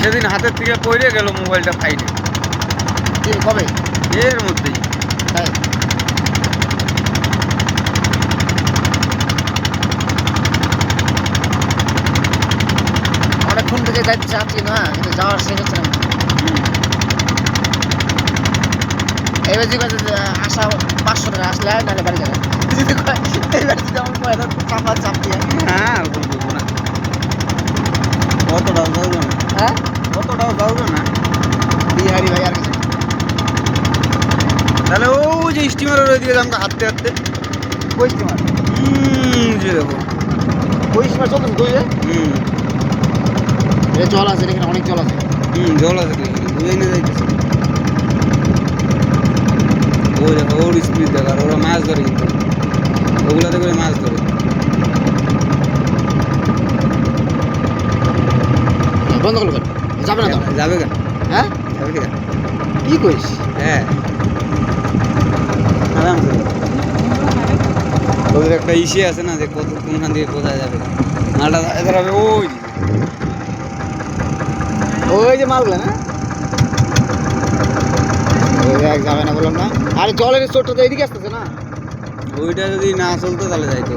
সেদিন হাতের থেকে পড়ে গেল মোবাইলটা ফাইটে। কবে? এর মধ্যেই। তাই অনেকক্ষণ থেকে যাইতে চাচ্ছি না, কিন্তু যাওয়ার শেষ হচ্ছে না। এবার যে আসা 500 টাকা আসলে নাহলে বাড়ি যাবে। এবার যদি আমার পয়সা চাপ দিয়ে হ্যাঁ বলবো না, কতটাও যাবে না, হ্যাঁ কতটাও যাবে না। বিহারি ভাই আর কিছু তাহলে ও যে স্টিমারের ওই দিকে আমাকে হাঁটতে হাঁটতে কই স্টিমার যে দেখো। ওই স্টিমার চলতেন কই রে? হুম জল আছে এখানে, অনেক জল আছে। জল আছে কি বুঝেই না যাইতেছে। ওই দেখো ওর স্পিড দেখো, আর ওরা মাছ ধরে কিন্তু ওগুলাতে করে মাছ ধরে। বন্ধ করলো কেন? যাবে না তো? যাবে কেন? হ্যাঁ যাবে কেন? কি কইস? হ্যাঁ আরামসে। ওদের একটা ইসে আছে না যে কত কোনখান দিয়ে কোথায় যাবে, মালটা এদের হবে ওই দিকে। ওই যে মালগুলো না, ওই দেখ যাবে না বললাম না। আরে জলের স্টোরটা তো এদিকে আসতেছে না। ওইটা যদি না চলতো তাহলে যাইতো।